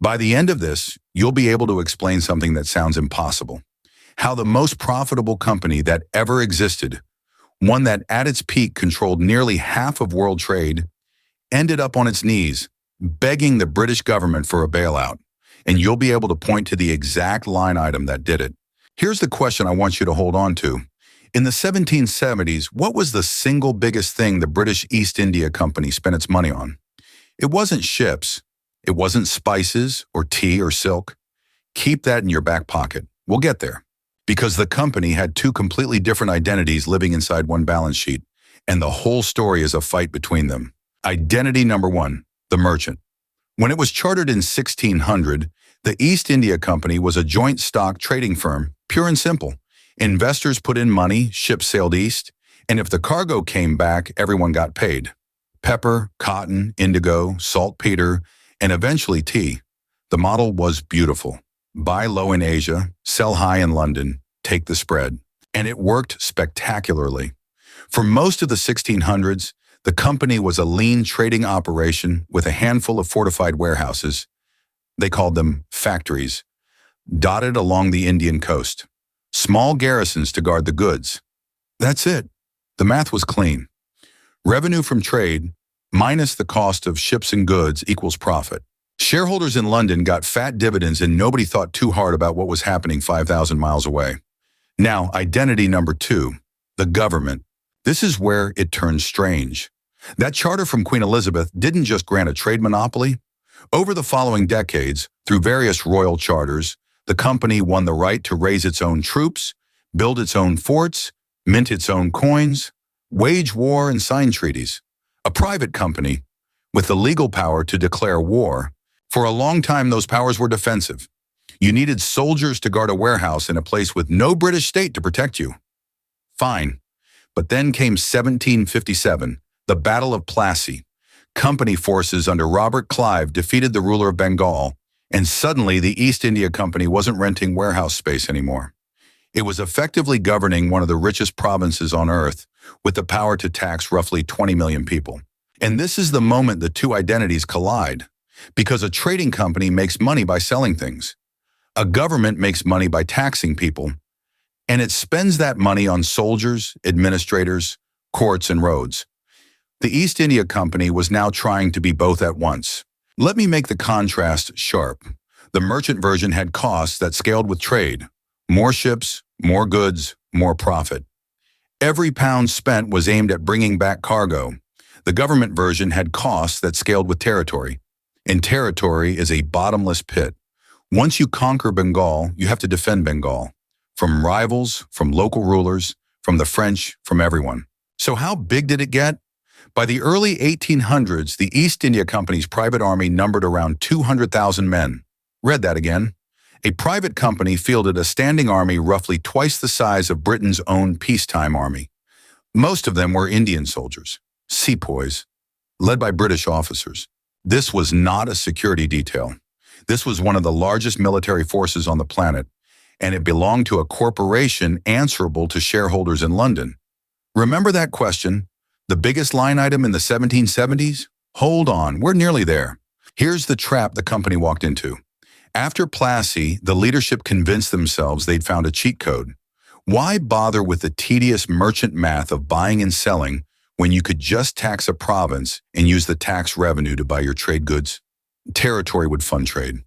By the end of this, you'll be able to explain something that sounds impossible. How the most profitable company that ever existed, one that at its peak controlled nearly half of world trade, ended up on its knees, begging the British government for a bailout. And you'll be able to point to the exact line item that did it. Here's the question I want you to hold on to. In the 1770s, what was the single biggest thing the British East India Company spent its money on? It wasn't ships. It wasn't spices or tea or silk. Keep that in your back pocket. We'll get there. Because the company had two completely different identities living inside one balance sheet, and the whole story is a fight between them. Identity number one, the merchant. When it was chartered in 1600, the East India Company was a joint stock trading firm, pure and simple. Investors put in money, ships sailed east, and if the cargo came back, everyone got paid. Pepper, cotton, indigo, saltpeter, and eventually tea. The model was beautiful. Buy low in Asia, sell high in London, take the spread. And it worked spectacularly. For most of the 1600s, the company was a lean trading operation with a handful of fortified warehouses. They called them factories, dotted along the Indian coast. Small garrisons to guard the goods. That's it. The math was clean. Revenue from trade minus the cost of ships and goods equals profit. Shareholders in London got fat dividends and nobody thought too hard about what was happening 5,000 miles away. Now, identity number two, the government. This is where it turns strange. That charter from Queen Elizabeth didn't just grant a trade monopoly. Over the following decades, through various royal charters, the company won the right to raise its own troops, build its own forts, mint its own coins, wage war and sign treaties. A private company with the legal power to declare war. For a long time, those powers were defensive. You needed soldiers to guard a warehouse in a place with no British state to protect you. Fine. But then came 1757, the Battle of Plassey. Company forces under Robert Clive defeated the ruler of Bengal, and suddenly the East India Company wasn't renting warehouse space anymore. It was effectively governing one of the richest provinces on earth with the power to tax roughly 20 million people. And this is the moment the two identities collide, because a trading company makes money by selling things. A government makes money by taxing people, and it spends that money on soldiers, administrators, courts, and roads. The East India Company was now trying to be both at once. Let me make the contrast sharp. The merchant version had costs that scaled with trade. More ships, more goods, more profit. Every pound spent was aimed at bringing back cargo. The government version had costs that scaled with territory. And territory is a bottomless pit. Once you conquer Bengal, you have to defend Bengal. From rivals, from local rulers, from the French, from everyone. So how big did it get? By the early 1800s, the East India Company's private army numbered around 200,000 men. Read that again. A private company fielded a standing army roughly twice the size of Britain's own peacetime army. Most of them were Indian soldiers, sepoys, led by British officers. This was not a security detail. This was one of the largest military forces on the planet, and it belonged to a corporation answerable to shareholders in London. Remember that question? The biggest line item in the 1770s? Hold on, we're nearly there. Here's the trap the company walked into. After Plassey, the leadership convinced themselves they'd found a cheat code. Why bother with the tedious merchant math of buying and selling when you could just tax a province and use the tax revenue to buy your trade goods? Territory would fund trade.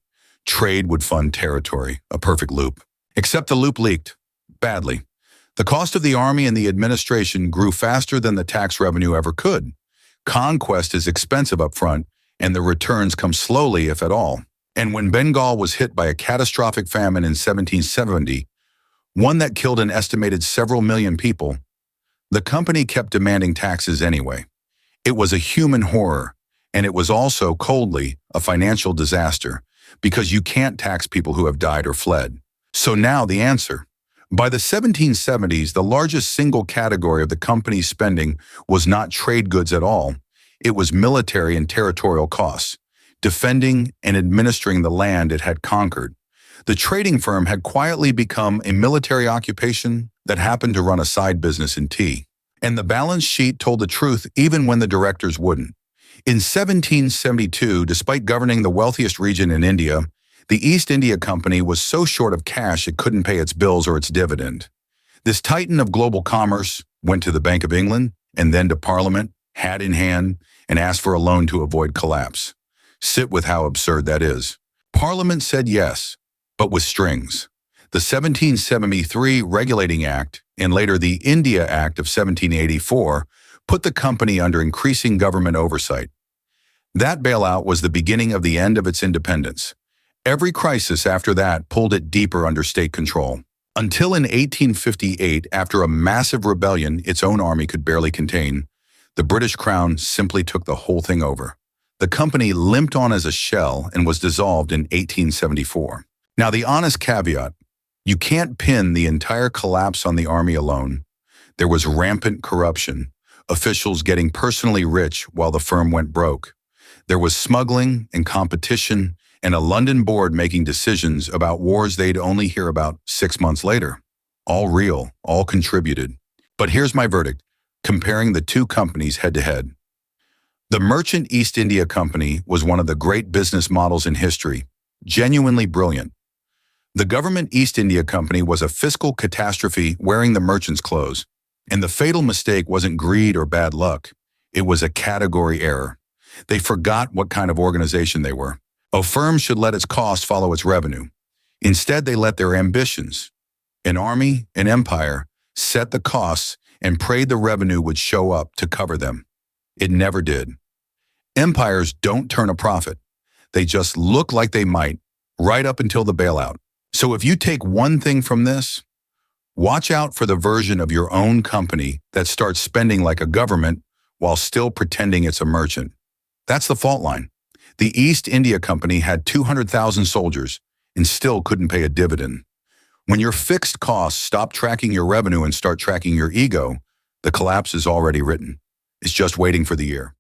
Trade would fund territory, a perfect loop. Except the loop leaked. Badly. The cost of the army and the administration grew faster than the tax revenue ever could. Conquest is expensive up front, and the returns come slowly, if at all. And when Bengal was hit by a catastrophic famine in 1770, one that killed an estimated several million people, the company kept demanding taxes anyway. It was a human horror, and it was also, coldly, a financial disaster, because you can't tax people who have died or fled. So now the answer. By the 1770s, the largest single category of the company's spending was not trade goods at all. It was military and territorial costs, defending and administering the land it had conquered. The trading firm had quietly become a military occupation that happened to run a side business in tea. And the balance sheet told the truth even when the directors wouldn't. In 1772, despite governing the wealthiest region in India, the East India Company was so short of cash it couldn't pay its bills or its dividend. This titan of global commerce went to the Bank of England and then to Parliament, hat in hand, and asked for a loan to avoid collapse. Sit with how absurd that is. Parliament said yes, but with strings. The 1773 Regulating Act and later the India Act of 1784 put the company under increasing government oversight. That bailout was the beginning of the end of its independence. Every crisis after that pulled it deeper under state control. Until in 1858, after a massive rebellion its own army could barely contain, the British Crown simply took the whole thing over. The company limped on as a shell and was dissolved in 1874. Now, the honest caveat: you can't pin the entire collapse on the army alone. There was rampant corruption, officials getting personally rich while the firm went broke. There was smuggling and competition, and a London board making decisions about wars they'd only hear about 6 months later. All real, all contributed. But here's my verdict, comparing the two companies head-to-head. The Merchant East India Company was one of the great business models in history, genuinely brilliant. The government East India Company was a fiscal catastrophe wearing the merchant's clothes. And the fatal mistake wasn't greed or bad luck. It was a category error. They forgot what kind of organization they were. A firm should let its cost follow its revenue. Instead, they let their ambitions, an army, an empire, set the costs and prayed the revenue would show up to cover them. It never did. Empires don't turn a profit. They just look like they might, right up until the bailout. So if you take one thing from this, watch out for the version of your own company that starts spending like a government while still pretending it's a merchant. That's the fault line. The East India Company had 200,000 soldiers and still couldn't pay a dividend. When your fixed costs stop tracking your revenue and start tracking your ego, the collapse is already written. It's just waiting for the year.